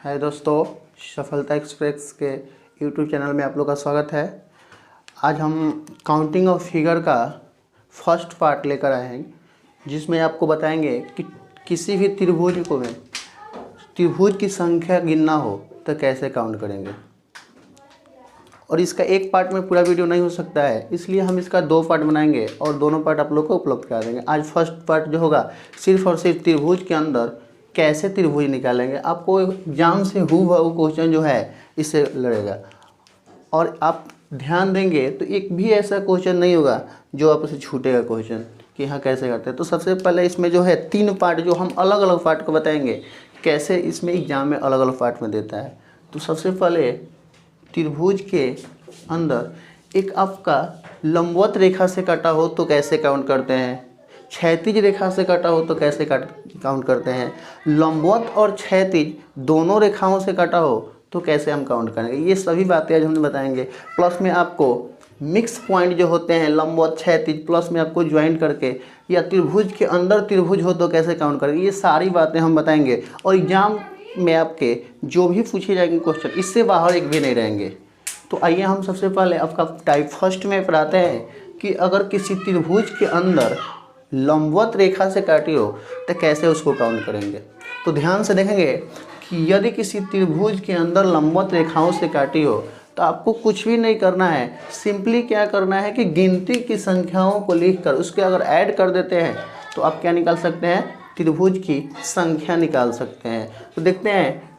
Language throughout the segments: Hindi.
हाय दोस्तों, सफलता एक्सप्रेस के यूट्यूब चैनल में आप लोग का स्वागत है। आज हम काउंटिंग ऑफ फिगर का फर्स्ट पार्ट लेकर आए हैं, जिसमें आपको बताएंगे कि किसी भी त्रिभुज को में त्रिभुज की संख्या गिनना हो तो कैसे काउंट करेंगे। और इसका एक पार्ट में पूरा वीडियो नहीं हो सकता है, इसलिए हम इसका दो पार्ट बनाएंगे और दोनों पार्ट आप लोग को उपलब्ध करा देंगे। आज फर्स्ट पार्ट जो होगा सिर्फ और सिर्फ त्रिभुज के अंदर कैसे त्रिभुज निकालेंगे। आपको एग्जाम से हूबहू क्वेश्चन जो है इससे लड़ेगा, और आप ध्यान देंगे तो एक भी ऐसा क्वेश्चन नहीं होगा जो आपसे छूटेगा क्वेश्चन कि हाँ कैसे करते हैं। तो सबसे पहले इसमें जो है तीन पार्ट जो हम अलग अलग पार्ट को बताएंगे कैसे इसमें एग्जाम में अलग अलग पार्ट में देता है। तो सबसे पहले त्रिभुज के अंदर एक आपका लंबवत रेखा से कटा हो तो कैसे काउंट करते हैं, क्षैतिज रेखा से कटा हो तो कैसे काउंट करते हैं, लंबवत और क्षैतिज दोनों रेखाओं से कटा हो तो कैसे हम काउंट करेंगे। ये सभी बातें आज हम बताएंगे। प्लस में आपको मिक्स पॉइंट जो होते हैं लंबवत क्षैतिज प्लस में आपको ज्वाइंट करके, या त्रिभुज के अंदर त्रिभुज हो तो कैसे काउंट करेंगे, ये सारी बातें हम बताएंगे। और एग्जाम में आपके जो भी पूछे जाएंगे क्वेश्चन इससे बाहर एक भी नहीं रहेंगे। तो आइए हम सबसे पहले आपका टाइप फर्स्ट में पढ़ाते हैं कि अगर किसी त्रिभुज के अंदर लंबवत रेखा से काटी हो तो कैसे उसको काउंट करेंगे। तो ध्यान से देखेंगे कि यदि किसी त्रिभुज के अंदर लंबवत रेखाओं से काटी हो तो आपको कुछ भी नहीं करना है। सिंपली क्या करना है कि गिनती की संख्याओं को लिखकर उसके अगर ऐड कर देते हैं तो आप क्या निकाल सकते हैं, त्रिभुज की संख्या निकाल सकते हैं। तो देखते हैं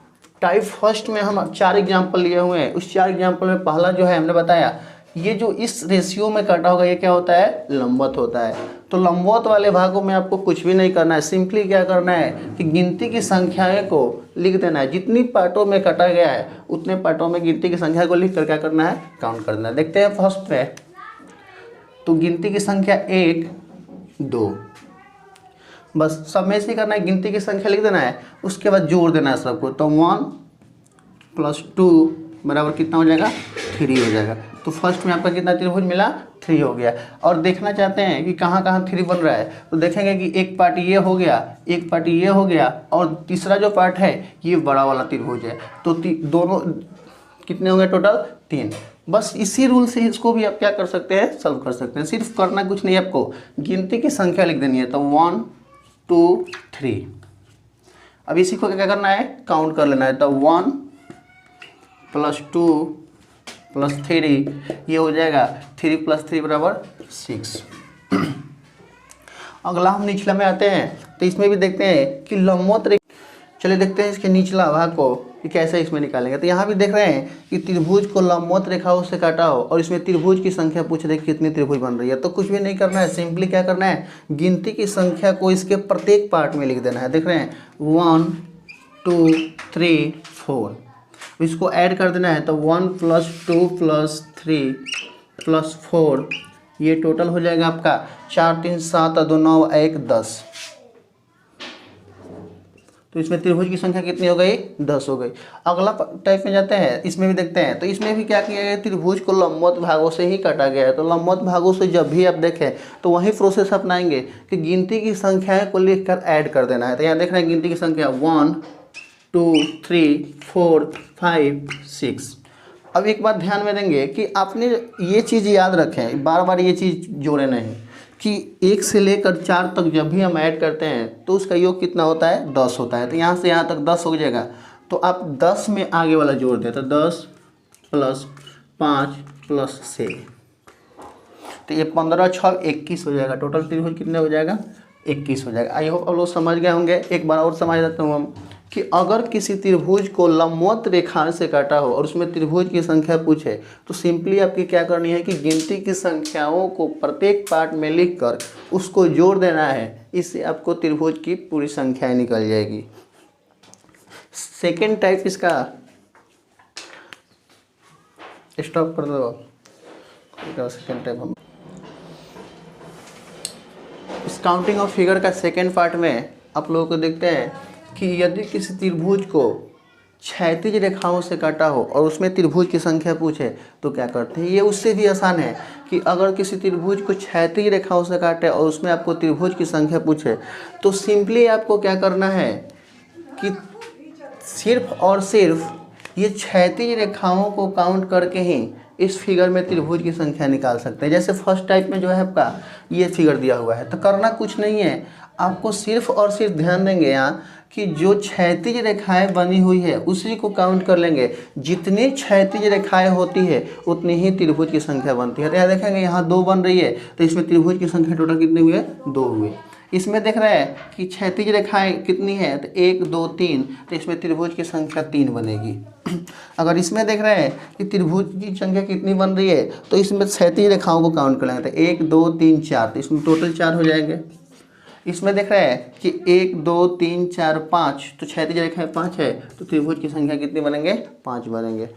टाइप फर्स्ट में हम 4 एग्जाम्पल लिए हुए हैं। उस 4 एग्जाम्पल में पहला जो है हमने बताया ये जो इस रेशियो में काटा होगा ये क्या होता है, लंबवत होता है। तो लंबवत वाले भागों में आपको कुछ भी नहीं करना है। सिंपली क्या करना है कि गिनती की संख्याएं को लिख देना है। जितनी पार्टों में काटा गया है उतने पार्टों में गिनती की संख्या को लिख कर क्या करना है, काउंट करना है। देखते हैं फर्स्ट पे, तो गिनती की संख्या 1 2, बस सब में से करना है, गिनती की संख्या लिख देना है, उसके बाद जोड़ देना है सबको। तो 1 + 2 बराबर कितना हो जाएगा, 3 हो जाएगा। तो फर्स्ट में आपका कितना त्रिभुज मिला, 3 हो गया। और देखना चाहते हैं कि कहाँ कहाँ 3 बन रहा है, तो देखेंगे कि एक पार्ट ये हो गया, एक पार्ट ये हो गया, और तीसरा जो पार्ट है ये बड़ा वाला त्रिभुज है। तो दोनों कितने हो गए, टोटल 3। बस इसी रूल से इसको भी आप क्या कर सकते हैं, सॉल्व कर सकते हैं। सिर्फ करना कुछ नहीं है, आपको गिनती की संख्या लिख देनी है। तो 1 2 3। अब इसी को क्या करना है, काउंट कर लेना है। तो 1 + 2 + 3 ये हो जाएगा 3 + 3 बराबर 6। अगला हम निचला में आते हैं, तो इसमें भी देखते हैं कि लंबवत रेखा, चलिए देखते हैं इसके निचला भाग को कि कैसे इसमें निकालेंगे। तो यहाँ भी देख रहे हैं कि त्रिभुज को लंबवत रेखाओं से काटा हो और इसमें त्रिभुज की संख्या पूछ रहे कितनी त्रिभुज बन रही है। तो कुछ भी नहीं करना है, सिंपली क्या करना है, गिनती की संख्या को इसके प्रत्येक पार्ट में लिख देना है। देख रहे हैं 1 2 3 4, इसको ऐड कर देना है। तो 1 + 2 + 3 + 4 ये टोटल हो जाएगा आपका 4 3 7 2 9 1 10। तो इसमें त्रिभुज की संख्या कितनी हो गई, 10 हो गई। अगला टाइप में जाते हैं, इसमें भी देखते हैं। तो इसमें भी क्या किया गया, त्रिभुज को लंबवत भागों से ही काटा गया है। तो लंबवत भागों से जब भी आप देखें तो वही प्रोसेस अपनाएंगे कि गिनती की संख्याएं को लिखकर ऐड कर देना है। तो यहाँ देख रहे हैं गिनती की संख्या 1 2 3 4 5 6। अब एक बात ध्यान में देंगे कि आपने ये चीज़ याद रखें, बार बार ये चीज़ जोड़े नहीं, कि 1 से लेकर 4 तक जब भी हम ऐड करते हैं तो उसका योग कितना होता है, 10 होता है। तो यहाँ से यहाँ तक 10 हो जाएगा। तो आप 10 में आगे वाला जोड़ दें, तो 10 + 5 + 6, तो ये 15 6 21 हो जाएगा। टोटल त्रिभुज कितने हो जाएगा, 21 हो जाएगा। आई होप आप लोग समझ गए होंगे। एक बार और समझ देते हूँ हम कि अगर किसी त्रिभुज को लंबवत रेखा से काटा हो और उसमें त्रिभुज की संख्या पूछे तो सिंपली आपकी क्या करनी है कि गिनती की संख्याओं को प्रत्येक पार्ट में लिखकर उसको जोड़ देना है। इससे आपको त्रिभुज की पूरी संख्याएं निकल जाएगी। सेकेंड टाइप इसका स्टॉप कर दो। सेकेंड टाइप हम इस काउंटिंग ऑफ फिगर का सेकेंड पार्ट में आप लोगों को देखते हैं कि यदि किसी त्रिभुज को क्षैतिज रेखाओं से काटा हो और उसमें त्रिभुज की संख्या पूछे तो क्या करते हैं। ये उससे भी आसान है कि अगर किसी त्रिभुज को क्षैतिज रेखाओं से काटे और उसमें आपको त्रिभुज की संख्या पूछे तो सिंपली आपको क्या करना है कि सिर्फ और सिर्फ ये क्षैतिज रेखाओं को काउंट करके ही इस फिगर में त्रिभुज की संख्या निकाल सकते हैं। जैसे फर्स्ट टाइप में जो है आपका ये फिगर दिया हुआ है, तो करना कुछ नहीं है, आपको सिर्फ और सिर्फ ध्यान देंगे यहाँ कि जो क्षैतिज रेखाएं बनी हुई है उसी को काउंट कर लेंगे। जितनी क्षैतिज रेखाएं होती है उतनी ही त्रिभुज की संख्या बनती है। तो यहाँ देखेंगे यहाँ 2 बन रही है, तो इसमें त्रिभुज की संख्या टोटल कितनी हुई है? 2 हुए। इसमें देख रहे हैं कि क्षैतिज रेखाएं कितनी है, तो 1 2 3, तो इसमें त्रिभुज की संख्या 3 बनेगी। अगर इसमें देख रहे हैं कि त्रिभुज की संख्या कितनी बन रही है, तो इसमें क्षैतिज रेखाओं को काउंट कर लेंगे, तो 1 2 3 4, तो इसमें टोटल 4 हो जाएंगे। इसमें देख रहे हैं कि 1 2 3 4 5, तो क्षैतिज रेखाएं 5 है, तो त्रिभुज की संख्या कितनी बनेंगे? 5 बनेंगे।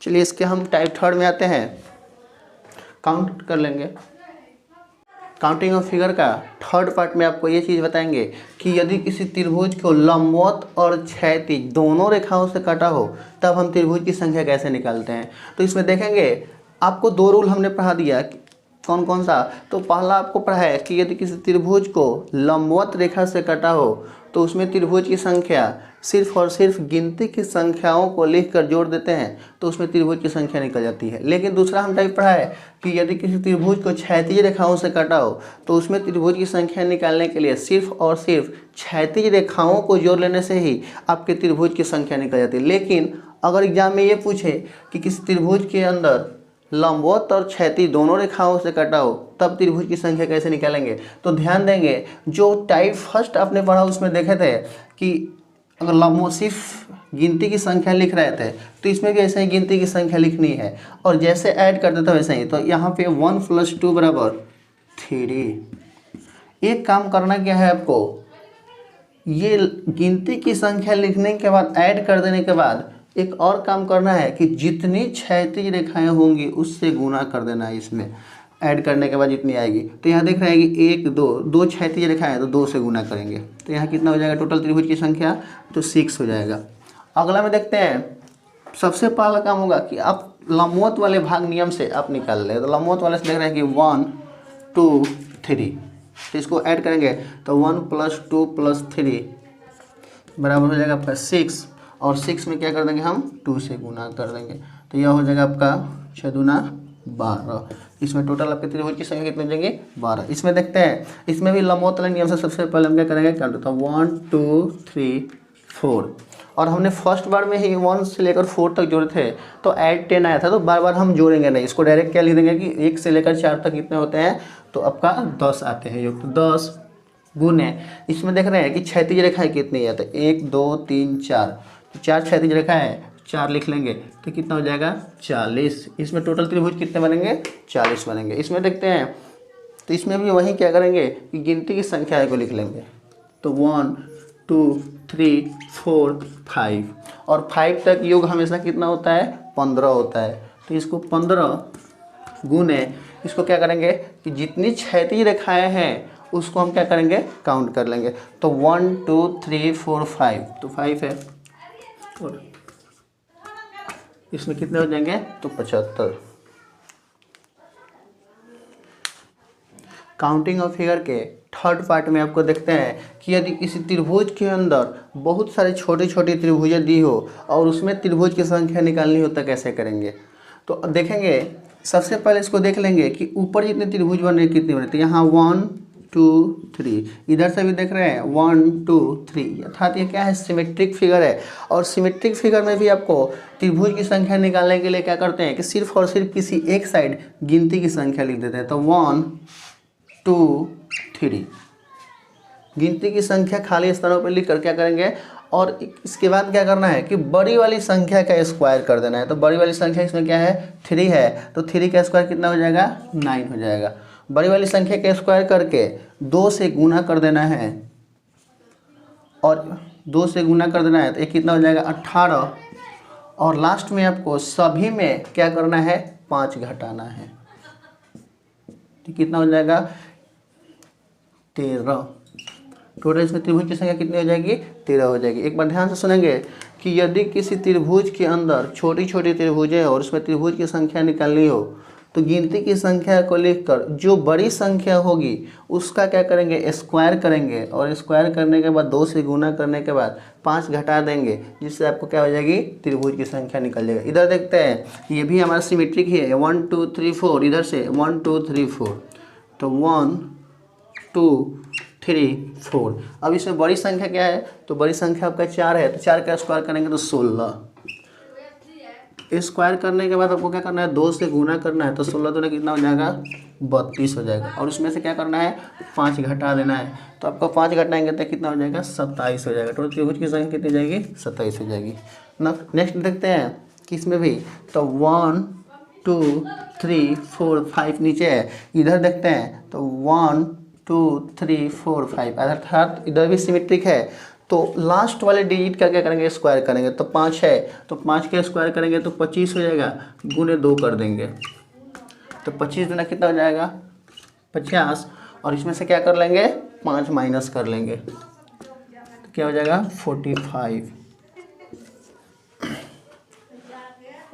चलिए इसके हम टाइप थर्ड में आते हैं, काउंट कर लेंगे। काउंटिंग ऑफ फिगर का थर्ड पार्ट में आपको ये चीज़ बताएंगे कि यदि किसी त्रिभुज को लंबवत और क्षैतिज दोनों रेखाओं से काटा हो तब हम त्रिभुज की संख्या कैसे निकालते हैं। तो इसमें देखेंगे आपको 2 रूल हमने पढ़ा दिया, कौन कौन सा? तो पहला आपको पढ़ा है कि यदि किसी त्रिभुज को लंबवत रेखा से काटा हो तो उसमें त्रिभुज की संख्या सिर्फ और सिर्फ गिनती की संख्याओं को लिखकर जोड़ देते हैं तो उसमें त्रिभुज की संख्या निकल जाती है। लेकिन दूसरा हम टाइप पढ़ा है कि यदि किसी त्रिभुज को क्षैतिज रेखाओं से काटा हो तो उसमें त्रिभुज की संख्या निकालने के लिए सिर्फ और सिर्फ क्षैतिज रेखाओं को जोड़ लेने से ही आपके त्रिभुज की संख्या निकल जाती है। लेकिन अगर एग्जाम में ये पूछे कि किसी त्रिभुज के अंदर लंबवत और क्षैतिज दोनों रेखाओं से कटा हो तब त्रिभुज की संख्या कैसे निकालेंगे, तो ध्यान देंगे जो टाइप फर्स्ट आपने पढ़ा उसमें देखे थे कि अगर लंबवत सिर्फ गिनती की संख्या लिख रहे थे तो इसमें भी ऐसे ही गिनती की संख्या लिखनी है और जैसे ऐड करते थे वैसे ही। तो यहाँ पे 1 + 2 = 3। एक काम करना क्या है आपको, ये गिनती की संख्या लिखने के बाद ऐड कर देने के बाद एक और काम करना है कि जितनी क्षैतिज रेखाएं होंगी उससे गुना कर देना है। इसमें ऐड करने के बाद जितनी आएगी, तो यहाँ देख रहे हैं कि 1 2 क्षैतिज रेखाएं तो 2 से गुना करेंगे तो यहाँ कितना हो जाएगा टोटल त्रिभुज की संख्या, तो 6 हो जाएगा। अगला में देखते हैं, सबसे पहला काम होगा कि आप लंबवत वाले भाग नियम से आप निकाल लें। तो लंबवत वाले से देख रहे हैं कि 1 2 3, तो इसको ऐड करेंगे तो 1 + 2 + 3 बराबर हो जाएगा आपका 6, और 6 में क्या कर देंगे हम 2 से गुना कर देंगे, तो यह हो जाएगा आपका 6 दूना 12। इसमें टोटल आपके त्रिभुज की संख्या कितनी हो जाएंगे 12। इसमें देखते हैं, इसमें भी लंबवत वाले नियम से सबसे पहले हम क्या करेंगे, कर देता हूँ 1 2 3 4, और हमने फर्स्ट बार में ही 1 से लेकर 4 तक जोड़े थे तो ऐड 10 आया था, तो बार बार हम जोड़ेंगे नहीं, इसको डायरेक्ट क्या लिख देंगे कि 1 से लेकर 4 तक कितने होते हैं, तो आपका 10 आते हैं योग, तो 10 गुने। इसमें देख रहे हैं कि क्षैतिज रेखाएं कितनी है, तो 1 2 3 4, तो 4 क्षैतिज रेखा है, 4 लिख लेंगे तो कितना हो जाएगा 40। इसमें टोटल त्रिभुज कितने बनेंगे 40 बनेंगे। इसमें देखते हैं, तो इसमें भी वही क्या करेंगे कि गिनती की संख्या को लिख लेंगे, तो 1 2 3 4 5, और 5 तक योग हमेशा कितना होता है 15 होता है, तो इसको 15 गुने, इसको क्या करेंगे कि जितनी क्षैतिज रेखाएं हैं उसको हम क्या करेंगे काउंट कर लेंगे, तो 1 2 3 4 5, तो 5 है, और इसमें कितने हो जाएंगे तो 75। काउंटिंग ऑफ फिगर के थर्ड पार्ट में आपको देखते हैं कि यदि किसी त्रिभुज के अंदर बहुत सारे छोटे छोटे त्रिभुजें दी हो और उसमें त्रिभुज की संख्या निकालनी हो तो कैसे करेंगे। तो देखेंगे, सबसे पहले इसको देख लेंगे कि ऊपर जितने त्रिभुज बन रहे कितने बने, तो यहाँ 1 2 3, इधर से भी देख रहे हैं 1 2 3, अर्थात ये क्या है सिमेट्रिक फिगर है। और सिमेट्रिक फिगर में भी आपको त्रिभुज की संख्या निकालने के लिए क्या करते हैं कि सिर्फ और सिर्फ किसी एक साइड गिनती की संख्या लिख देते हैं, तो 1 2 3 गिनती की संख्या खाली स्थानों पर लिख कर क्या करेंगे, और इसके बाद क्या करना है कि बड़ी वाली संख्या का स्क्वायर कर देना है। तो बड़ी वाली संख्या इसमें क्या है 3 है, तो 3 का स्क्वायर कितना हो जाएगा 9 हो जाएगा। बड़ी वाली संख्या का स्क्वायर करके 2 से गुना कर देना है, और 2 से गुना कर देना है तो ये कितना हो जाएगा 18, और लास्ट में आपको सभी में क्या करना है 5 घटाना है, तो कितना हो जाएगा 13। टोटल इसमें त्रिभुज की संख्या कितनी हो जाएगी 13 हो जाएगी। एक बार ध्यान से सुनेंगे कि यदि किसी त्रिभुज के अंदर छोटी छोटी त्रिभुजें और उसमें त्रिभुज की संख्या निकालनी हो तो गिनती की संख्या को लिखकर जो बड़ी संख्या होगी उसका क्या करेंगे, स्क्वायर करेंगे, और स्क्वायर करने के बाद 2 से गुना करने के बाद 5 घटा देंगे, जिससे आपको क्या हो जाएगी, त्रिभुज की संख्या निकल जाएगी। इधर देखते हैं, ये भी हमारा सिमेट्रिक ही है, 1 2 3 4, इधर से 1 2 3 4, तो 1 2 3 4। अब इसमें बड़ी संख्या क्या है, तो बड़ी संख्या आपका 4 है, तो 4 का स्क्वायर करेंगे तो 16। स्क्वायर करने के बाद आपको क्या करना है, 2 से गुना करना है, तो 16 दूना कितना हो जाएगा, 32 हो जाएगा। और उसमें से क्या करना है, 5 घटा देना है, तो आपको 5 घटाएंगे तो कितना हो जाएगा, 27 हो जाएगा। टोटल त्रिभुज की संख्या कितनी जाएगी, 27 हो जाएगी ना। नेक्स्ट देखते हैं कि इसमें भी, तो 1 2 3 4 5 नीचे है, इधर देखते हैं तो 1 2 3 4 5, अर्थात इधर भी सिमेट्रिक है। तो लास्ट वाले डिजिट का क्या करेंगे, स्क्वायर करेंगे, तो 5 है तो 5 का स्क्वायर करेंगे तो 25 हो जाएगा, गुने 2 कर देंगे, तो 25 गुना कितना हो जाएगा, 50, और इसमें से क्या कर लेंगे, 5 माइनस कर लेंगे, तो क्या हो जाएगा, 45।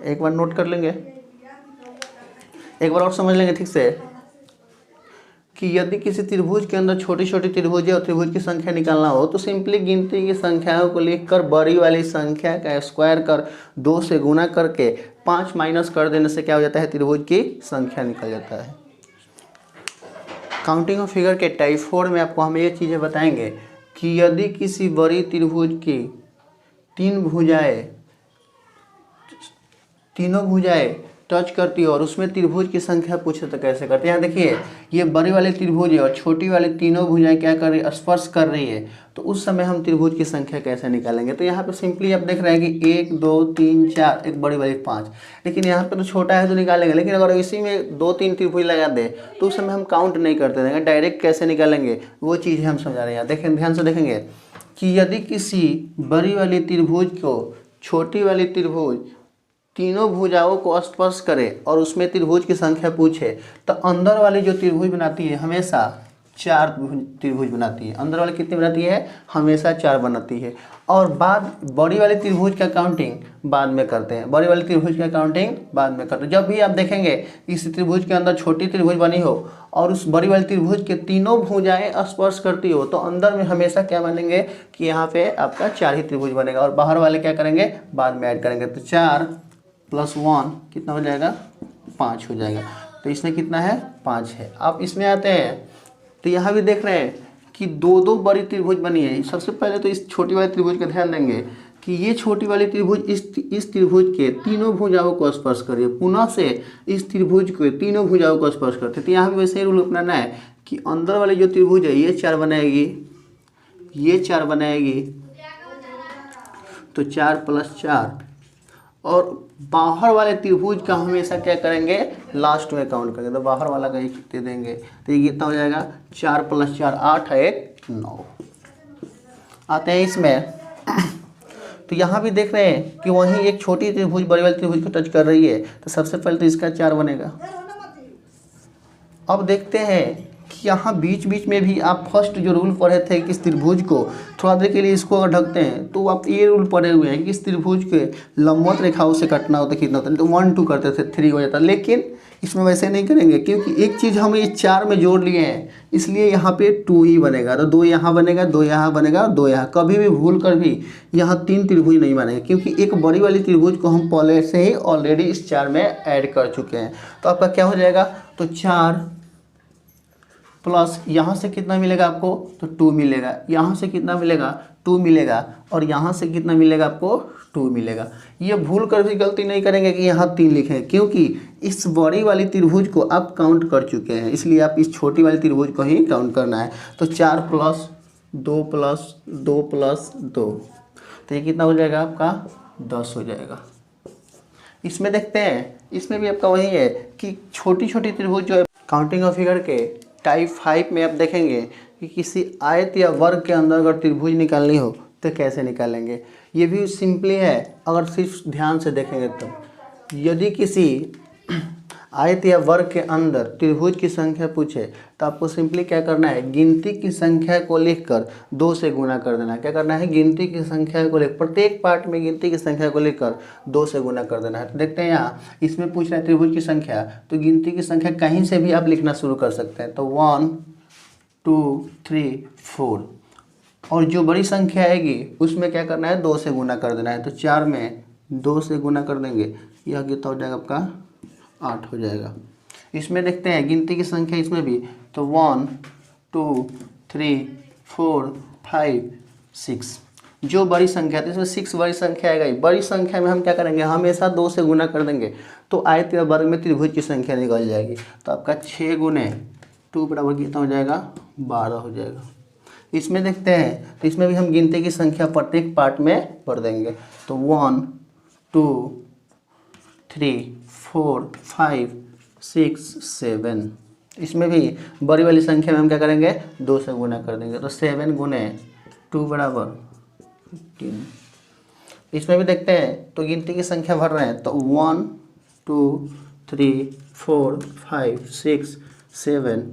एक बार नोट कर लेंगे, एक बार और समझ लेंगे ठीक से, कि यदि किसी त्रिभुज के अंदर छोटी छोटी त्रिभुज है और त्रिभुज की संख्या निकालना हो तो सिंपली गिनती की संख्याओं को लिखकर बड़ी वाली संख्या का स्क्वायर कर 2 से गुना करके 5 माइनस कर देने से क्या हो जाता है, त्रिभुज की संख्या निकल जाता है। काउंटिंग ऑफ फिगर के टाइप 4 में आपको हम ये चीज़ें बताएंगे कि यदि किसी बड़ी त्रिभुज की तीनों भुजाएं टच करती है और उसमें त्रिभुज की संख्या पूछे तो कैसे करते हैं। यहाँ देखिए, ये बड़ी वाली त्रिभुज है और छोटी वाली तीनों भुजाएं क्या कर रही है, स्पर्श कर रही है, तो उस समय हम त्रिभुज की संख्या कैसे निकालेंगे। तो यहाँ पे सिंपली आप देख रहे हैं कि 1 2 3 4, एक बड़ी वाली 5, लेकिन यहाँ पे तो छोटा है तो निकालेंगे, लेकिन अगर इसी में 2 3 त्रिभुज लगा दे तो उस समय हम काउंट नहीं करते रहेंगे, डायरेक्ट कैसे निकालेंगे वो चीज़ हम समझा रहे हैं। देखें, ध्यान से देखेंगे कि यदि किसी बड़ी वाली त्रिभुज को छोटी वाली त्रिभुज तीनों भुजाओं को स्पर्श करे और उसमें त्रिभुज की संख्या पूछे, तो अंदर वाली जो त्रिभुज बनाती है हमेशा 4 त्रिभुज बनाती है। अंदर वाली कितनी बनाती है, हमेशा 4 बनाती है। और बाद बड़ी वाली त्रिभुज का काउंटिंग बाद में करते हैं, बड़ी वाली त्रिभुज का काउंटिंग बाद में करते हैं। जब भी आप देखेंगे इस त्रिभुज के अंदर छोटी त्रिभुज बनी हो और उस बड़ी वाली त्रिभुज के तीनों भुजाएं स्पर्श करती हो, तो अंदर में हमेशा क्या बनेंगे कि यहाँ पे आपका 4 ही त्रिभुज बनेगा, और बाहर वाले क्या करेंगे, बाद में ऐड करेंगे। तो 4 + 1 कितना हो जाएगा, 5 हो जाएगा। तो इसमें कितना है, 5 है। आप इसमें आते हैं तो यहाँ भी देख रहे हैं कि 2 बड़ी त्रिभुज बनी है। सबसे पहले तो इस छोटी वाली त्रिभुज का ध्यान देंगे कि ये छोटी वाली त्रिभुज इस त्रिभुज के तीनों भुजाओं को स्पर्श कर रही है, पुनः से इस त्रिभुज के तीनों भुजाओं को स्पर्श करते हैं। तो यहाँ भी वैसे ही रूल अपनाना है कि अंदर वाली जो त्रिभुज है ये 4 बनाएगी, ये 4 बनाएगी, तो 4 + 4, और बाहर वाले त्रिभुज का हमेशा क्या करेंगे, लास्ट में काउंट करेंगे, तो बाहर वाला का 1 दे देंगे, तो ये कितना हो जाएगा, 4 + 4 8 है 1 9। आते हैं इसमें तो यहाँ भी देख रहे हैं कि वहीं एक छोटी त्रिभुज बड़ी वाली त्रिभुज को टच कर रही है, तो सबसे पहले तो इसका 4 बनेगा। अब देखते हैं कि यहाँ बीच बीच में भी आप फर्स्ट जो रूल पढ़े थे कि इस त्रिभुज को थोड़ा देर के लिए इसको अगर ढकते हैं तो आप ये रूल पढ़े हुए हैं कि इस त्रिभुज के लंबवत रेखाओं से कटना होता है, कितना होता है, तो 1 2 करते थे 3 हो जाता, लेकिन इसमें वैसे नहीं करेंगे क्योंकि एक चीज़ हम ये 4 में जोड़ लिए हैं, इसलिए यहाँ पे 2 ही बनेगा। तो 2 यहाँ बनेगा, 2 यहाँ बनेगा, 2 यहाँ, कभी भी भूल कर भी यहाँ 3 त्रिभुज नहीं बनेंगे, क्योंकि एक बड़ी वाली त्रिभुज को हम पहले से ही ऑलरेडी इस 4 में ऐड कर चुके हैं। तो आपका क्या हो जाएगा, तो 4 प्लस यहाँ से कितना मिलेगा आपको, तो 2 मिलेगा, यहाँ से कितना मिलेगा, 2 मिलेगा, और यहाँ से कितना मिलेगा आपको, 2 मिलेगा। ये भूल कर भी गलती नहीं करेंगे कि यहाँ 3 लिखें, क्योंकि इस बड़ी वाली त्रिभुज को आप काउंट कर चुके हैं, इसलिए आप इस छोटी वाली त्रिभुज को ही काउंट करना है। तो 4 + 2 + 2 + 2, तो ये कितना हो जाएगा आपका, 10 हो जाएगा। इसमें देखते हैं, इसमें भी आपका वही है कि छोटी छोटी त्रिभुज जो है, काउंटिंग ऑफ फिगर के टाइप 5 में आप देखेंगे कि किसी आयत या वर्ग के अंदर अगर त्रिभुज निकालनी हो तो कैसे निकालेंगे। ये भी सिंपली है, अगर सिर्फ ध्यान से देखेंगे तो यदि किसी आयत या वर्ग के अंदर त्रिभुज की संख्या पूछे तो आपको सिंपली क्या करना है, गिनती की संख्या को लिखकर 2 से गुना कर देना है। क्या करना है, गिनती की संख्या को लेकर प्रत्येक पार्ट में गिनती की संख्या को लेकर 2 से गुना कर देना है। तो देखते हैं यहाँ इसमें पूछ रहा है त्रिभुज की संख्या, तो गिनती की संख्या कहीं से भी आप लिखना शुरू कर सकते हैं। तो 1 2 3 4 और जो बड़ी संख्या आएगी उसमें क्या करना है, 2 से गुना कर देना है। तो 4 में 2 से गुना कर देंगे, यह कितना हो जाएगा आपका 8 हो जाएगा। इसमें देखते हैं गिनती की संख्या इसमें भी, तो 1 2 3 4 5 6 जो बड़ी संख्या है तो इसमें 6 बड़ी संख्या आएगा। बड़ी संख्या में हम क्या करेंगे, हमेशा 2 से गुना कर देंगे तो आयत या वर्ग में त्रिभुज की संख्या निकल जाएगी। तो आपका 6 गुने 2 बराबर कितना हो जाएगा, 12 हो जाएगा। इसमें देखते हैं तो इसमें भी हम गिनती की संख्या प्रत्येक पार्ट में पढ़ देंगे। तो 1 2 3 4 5 6 7 इसमें भी बड़ी वाली संख्या में हम क्या करेंगे, 2 से गुना कर देंगे। तो 7 गुने 2 बराबर 15। इसमें भी देखते हैं तो गिनती की संख्या भर रहे हैं, तो 1 2 3 4 5 6 7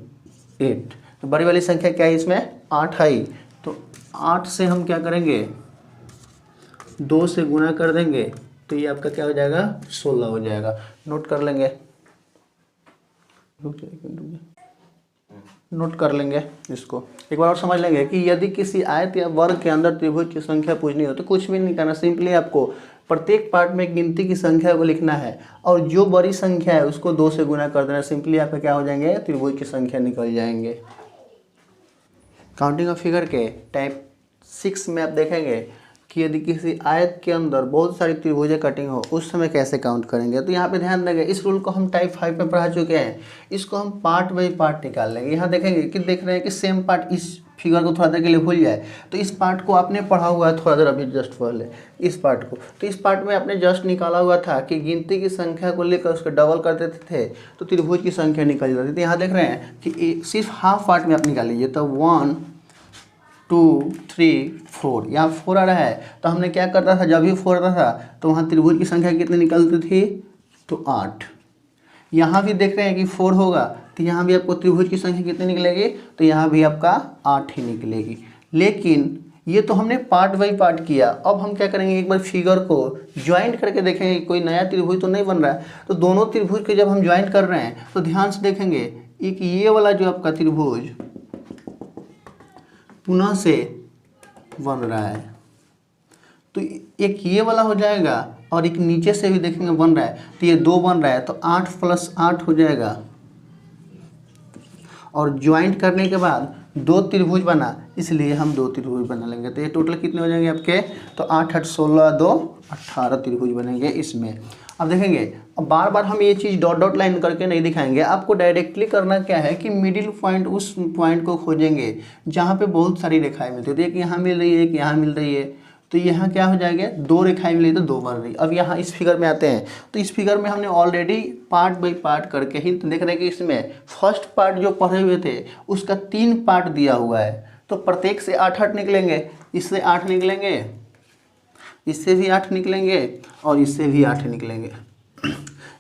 8 तो बड़ी वाली संख्या क्या है, इसमें 8 आई। तो 8 से हम क्या करेंगे, 2 से गुना कर देंगे तो ये आपका क्या हो जाएगा, 16 हो जाएगा। नोट कर लेंगे, नोट कर लेंगे इसको एक बार और समझ लेंगे कि यदि किसी आयत या वर्ग के अंदर त्रिभुज की संख्या पूछनी हो तो कुछ भी नहीं करना, सिंपली आपको प्रत्येक पार्ट में गिनती की संख्या को लिखना है और जो बड़ी संख्या है उसको 2 से गुना कर देना। सिंपली आपका क्या हो जाएंगे, त्रिभुज की संख्या निकल जाएंगे। काउंटिंग ऑफ फिगर के टाइप 6 में आप देखेंगे कि यदि किसी आयत के अंदर बहुत सारी त्रिभुजें कटिंग हो उस समय कैसे काउंट करेंगे। तो यहाँ पे ध्यान देंगे, इस रूल को हम टाइप 5 में पढ़ा चुके हैं, इसको हम पार्ट बाई पार्ट निकाल लेंगे। यहाँ देखेंगे कि देख रहे हैं कि सेम पार्ट इस फिगर को थोड़ा देर के लिए भूल जाए तो इस पार्ट को आपने पढ़ा हुआ है थोड़ा देर अभी जस्ट पहले, इस पार्ट को, तो इस पार्ट में आपने जस्ट निकाला हुआ था कि गिनती की संख्या को लेकर उसको डबल कर देते थे तो त्रिभुज की संख्या निकल जाती थी। यहाँ देख रहे हैं कि सिर्फ हाफ पार्ट में आप निकाल लीजिए। तो 1 2 3 4 यहाँ 4 आ रहा है तो हमने क्या करता था, जब भी 4 आता था तो वहाँ त्रिभुज की संख्या कितनी निकलती थी, तो 8। यहाँ भी देख रहे हैं कि 4 होगा तो यहाँ भी आपको त्रिभुज की संख्या कितनी निकलेगी, तो यहाँ भी आपका 8 ही निकलेगी। लेकिन ये तो हमने पार्ट बाई पार्ट किया, अब हम क्या करेंगे, एक बार फिगर को ज्वाइंट करके देखेंगे कोई नया त्रिभुज तो नहीं बन रहा है। तो दोनों त्रिभुज के जब हम ज्वाइंट कर रहे हैं तो ध्यान से देखेंगे, एक ये वाला जो आपका त्रिभुज पुनः से बन रहा है तो एक ये वाला हो जाएगा और एक नीचे से भी देखेंगे बन रहा है तो ये 2 बन रहा है, तो 8 + 8 हो जाएगा। और ज्वाइंट करने के बाद 2 त्रिभुज बना, इसलिए हम 2 त्रिभुज बना लेंगे। तो ये टोटल कितने हो जाएंगे आपके, तो 8 8 16 2 18 त्रिभुज बनेंगे इसमें। अब देखेंगे, अब बार बार हम ये चीज़ डॉट डॉट लाइन करके नहीं दिखाएंगे, आपको डायरेक्टली करना क्या है कि मिडिल पॉइंट, उस पॉइंट को खोजेंगे जहाँ पे बहुत सारी रेखाएं मिलती है। तो एक यहाँ मिल रही है, एक यहाँ मिल रही है, तो यहाँ क्या हो जाएगा, 2 रेखाएं मिली तो 2 बन रही। अब यहाँ इस फिगर में आते हैं तो इस फिगर में हमने ऑलरेडी पार्ट बाई पार्ट करके ही तो देख रहे हैं कि इसमें फर्स्ट पार्ट जो पढ़े हुए थे उसका 3 पार्ट दिया हुआ है। तो प्रत्येक से 8 8 निकलेंगे, इससे 8 निकलेंगे, इससे भी 8 निकलेंगे और इससे भी 8 निकलेंगे।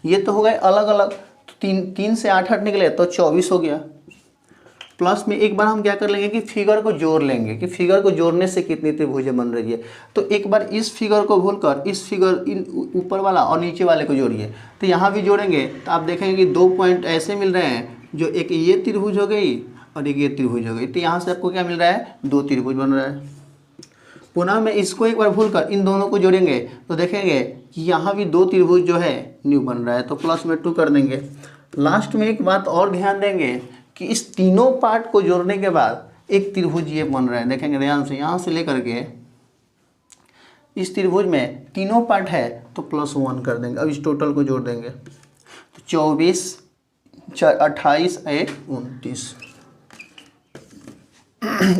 ये तो हो गए अलग अलग, तो 3 से 8 8 निकले तो 24 हो गया। प्लस में एक बार हम क्या कर लेंगे कि फिगर को जोड़ लेंगे कि फिगर को जोड़ने से कितनी त्रिभुजें बन रही है। तो एक बार इस फिगर को भूलकर इस फिगर, इन ऊपर वाला और नीचे वाले को जोड़िए। तो यहाँ भी जोड़ेंगे तो आप देखेंगे कि 2 पॉइंट ऐसे मिल रहे हैं, जो एक ये त्रिभुज हो गई और एक ये त्रिभुज हो गई। तो यहाँ से आपको क्या मिल रहा है, 2 त्रिभुज बन रहा है। पुनः मैं इसको एक बार भूलकर इन दोनों को जोड़ेंगे तो देखेंगे कि यहाँ भी 2 त्रिभुज जो है न्यू बन रहा है, तो प्लस में 2 कर देंगे। लास्ट में एक बात और ध्यान देंगे कि इस तीनों पार्ट को जोड़ने के बाद एक त्रिभुज ये बन रहा है। देखेंगे ध्यान से, यहाँ से लेकर के इस त्रिभुज में तीनों पार्ट है तो +1 कर देंगे। अब इस टोटल को जोड़ देंगे तो 24 28 1 29।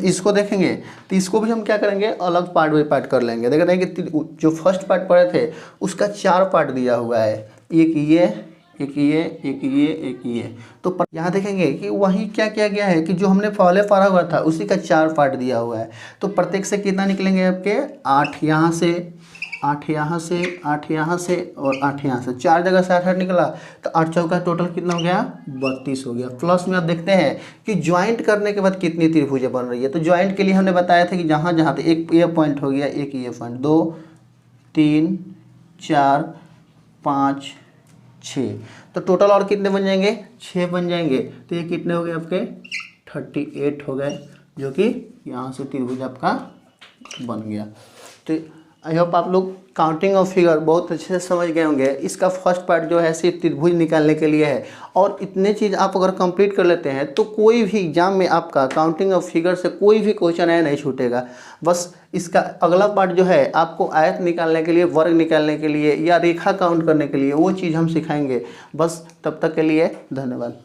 इसको देखेंगे तो इसको भी हम क्या करेंगे, अलग पार्ट बाई पार्ट कर लेंगे। देख रहे हैं कि जो फर्स्ट पार्ट पढ़े थे उसका 4 पार्ट दिया हुआ है, एक ये, एक ये, एक ये, एक ये। तो यहाँ देखेंगे कि वहीं क्या किया गया है कि जो हमने पहले पढ़ा हुआ था उसी का 4 पार्ट दिया हुआ है। तो प्रत्येक से कितना निकलेंगे आपके 8, यहाँ से 8 यहाँ से, 8 यहाँ से और 8 यहाँ से, 4 जगह से 8 8 निकला, तो 8 चौका टोटल कितना हो गया, 32 हो गया। प्लस में आप देखते हैं कि ज्वाइंट करने के बाद कितनी त्रिभुजें बन रही है। तो ज्वाइंट के लिए हमने बताया था कि जहाँ जहाँ तो एक ये पॉइंट हो गया, एक ये पॉइंट, 2 3 4 5 6, तो टोटल और कितने बन जाएंगे, 6 बन जाएंगे। तो ये कितने हो गए आपके, 38 हो गए, जो कि यहाँ से त्रिभुज आपका बन गया। तो आई होप आप लोग काउंटिंग ऑफ फिगर बहुत अच्छे से समझ गए होंगे। इसका फर्स्ट पार्ट जो है सिर्फ त्रिभुज निकालने के लिए है, और इतने चीज़ आप अगर कंप्लीट कर लेते हैं तो कोई भी एग्जाम में आपका काउंटिंग ऑफ फिगर से कोई भी क्वेश्चन है नहीं छूटेगा। बस इसका अगला पार्ट जो है आपको आयत निकालने के लिए, वर्ग निकालने के लिए या रेखा काउंट करने के लिए वो चीज़ हम सिखाएंगे। बस तब तक के लिए धन्यवाद।